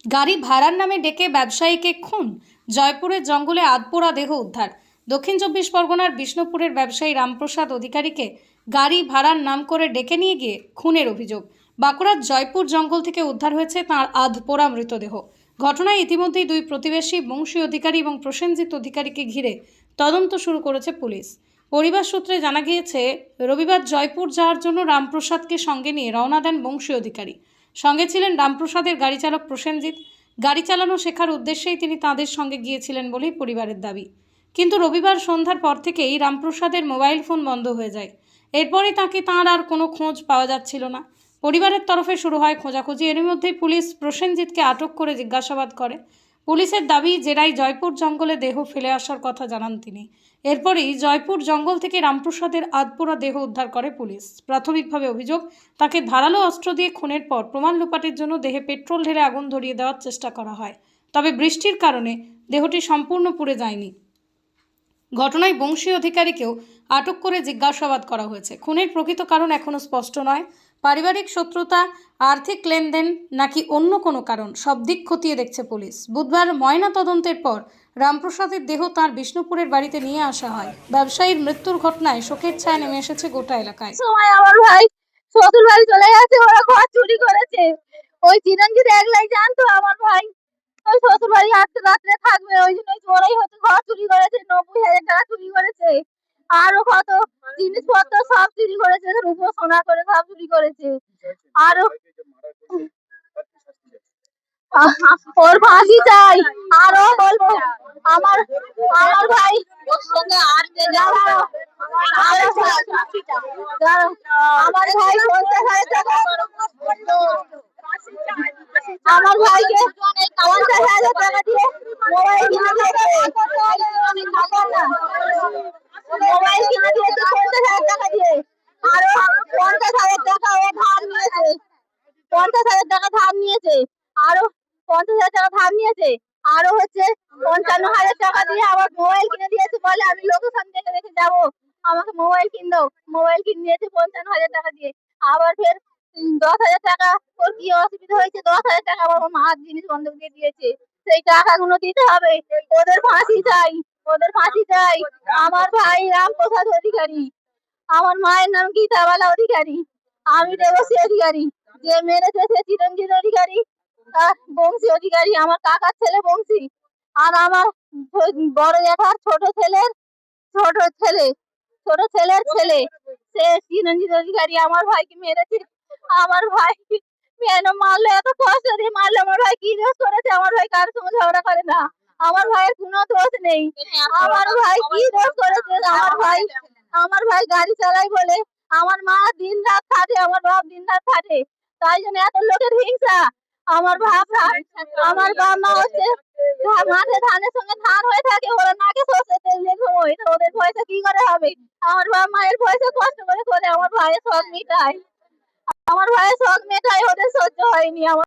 গাড়ি ভাড়ার নামে ডেকে ব্যবসায়ীকে খুন, জয়পুরের জঙ্গলে আধপোড়া দেহ উদ্ধার। দক্ষিণ চব্বিশ পরগনার বিষ্ণুপুরের ব্যবসায়ী রামপ্রসাদ অধিকারীকে গাড়ি ভাড়ার নাম করে ডেকে নিয়ে গিয়ে খুনের অভিযোগ। বাঁকুড়ার জয়পুর জঙ্গল থেকে উদ্ধার হয়েছে তাঁর আধপোড়া মৃতদেহ। ঘটনায় ইতিমধ্যেই দুই প্রতিবেশী বংশী অধিকারী এবং প্রসেনজিৎ অধিকারীকে ঘিরে তদন্ত শুরু করেছে পুলিশ। পরিবার সূত্রে জানা গিয়েছে, রবিবার জয়পুর যাওয়ার জন্য রামপ্রসাদকে সঙ্গে নিয়ে রওনা দেন বংশী অধিকারী। সঙ্গে ছিলেন রামপ্রসাদের গাড়ি চালক প্রসেনজিৎ। গাড়ি চালানো শেখার উদ্দেশ্যেই তিনি তাঁদের সঙ্গে গিয়েছিলেন বলেই পরিবারের দাবি। কিন্তু রবিবার সন্ধ্যার পর থেকেই রামপ্রসাদের মোবাইল ফোন বন্ধ হয়ে যায়। এরপরই তাঁর আর কোনো খোঁজ পাওয়া যাচ্ছিল না। পরিবারের তরফে শুরু হয় খোঁজাখুঁজি। এর মধ্যেই পুলিশ প্রসেনজিৎকে আটক করে জিজ্ঞাসাবাদ করে। পুলিশের দাবি, জেরায় জয়পুর জঙ্গলে দেহ ফেলে আসার কথা জানান তিনি। এরপরই জয়পুর জঙ্গল থেকে রামপ্রসাদের আধপোড়া দেহ উদ্ধার করে পুলিশ। প্রাথমিকভাবে অভিযোগ, তাকে ধারালো অস্ত্র দিয়ে খুনের পর প্রমাণ লোপাটের জন্য দেহে পেট্রোল ঢেলে আগুন ধরিয়ে দেওয়ার চেষ্টা করা হয়। তবে বৃষ্টির কারণে দেহটি সম্পূর্ণ পুড়ে যায়নি। ঘটনায় বংশী অধিকারীকেও আটক করে জিজ্ঞাসাবাদ করা হয়েছে। খুনের প্রকৃত কারণ এখনও স্পষ্ট নয়। পারিবারিক শত্রুতা, আর্থিক লেনদেন নাকি অন্য কোনো কারণ, সব দিক খতিয়ে দেখছে পুলিশ। বুধবার ময়না তদন্তের পর রামপ্রসাদের দেহ তাঁর বিষ্ণুপুরের বাড়িতে নিয়ে আসা হয়। ব্যবসায়ীর মৃত্যুর ঘটনায় শোকের ছায়া নেমে এসেছে গোটা এলাকায়। সময় আমার ভাই শ্বশুর বাড়ি চলে গেছে, ওরা ঘর চুরি করেছে। ওই চিরঞ্জিত একলাই জানতো আমার ভাই ওই শ্বশুর বাড়ি আজকে রাত্রে থাকবে, ওই জন্য ওরাই হচ্ছে ঘর চুরি করেছে, 90,000 টাকা চুরি করেছে, আরো কত জিনিসপত্র সব চুরি করেছে, রূপো সোনা করে সব চুরি করেছে। আরো ওর ফাঁসি চাই। আরো বলবো আমার আমার ভাই ওর সঙ্গে আর যে যারা আমার ভাই 50,000 টাকা, আমার ভাইকে 50,000 টাকা দিয়ে মোবাইল কিনে দিয়েছে। মোবাইল কিনে দিয়েছে 50,000 টাকা দিয়ে। আরো 50,000 টাকা ও ধার নিয়েছে, 50,000 টাকা ধার নিয়েছে। আরো 50,000 টাকা ধার নিয়েছে। আরো হচ্ছে 55,000 টাকা দিয়ে আবার মোবাইল কিনে দিয়েছে, বলে আমি লোকেশন দেখে দেখে যাবো, আমাকে মোবাইল কিন দাও। মোবাইল কিনে দিয়েছে 55,000 টাকা দিয়ে। আবার ফের 10,000 টাকা, ওর কি অসুবিধা হয়েছে, 10,000 টাকা আমার মার জিনিস বন্ধক দিয়ে দিয়েছে, সেই টাকাগুলো দিতে হবে। ওদের ফাঁসি চাই, ওদের ফাঁসি চাই। আমার ভাই রামপ্রসাদ অধিকারী, আমার মায়ের নাম গীতাবালা অধিকারী, আমি দেবশ্রী অধিকারী। যে মেরেছে সে চিরঞ্জিত অধিকারী, বংশী অধিকারী, আমার কাকার ছেলে বংশী। আর আমার বড় জ্যাঠার ছোট ছেলের ছেলে সে চিরঞ্জিত অধিকারী আমার ভাইকে মেরেছে। আমার ভাই কেন মারলো, এত কষ্ট দিয়ে মারলো? আমার ভাই কি দোষ করেছে? আমার ভাই কার সঙ্গে ঝগড়া করে না, আমার ভাইয়ের কোনো দোষ নেই। আমার ভাই কি দোষ করেছে? আমার ভাই গাড়ি চালায় বলে আমার মা দিন রাত খাটে, আমার বাপ দিন রাত খাটে, তাই জন্য এত লোকের হিংসা। আমার আমার বাপ মা হচ্ছে মাঠে ধানের সঙ্গে ধান হয়ে থাকে, ওরা নাকে সর্ষে তেল দিয়ে ঘুমোয়, তো ওদের পয়সা কি করে হবে? আমার বাপ মায়ের পয়সা কষ্ট করে করে আমার ভাইয়ের শখ মেটায়, আমার ভাইয়ের শখ মেটায়, ওদের সহ্য হয়নি। আমার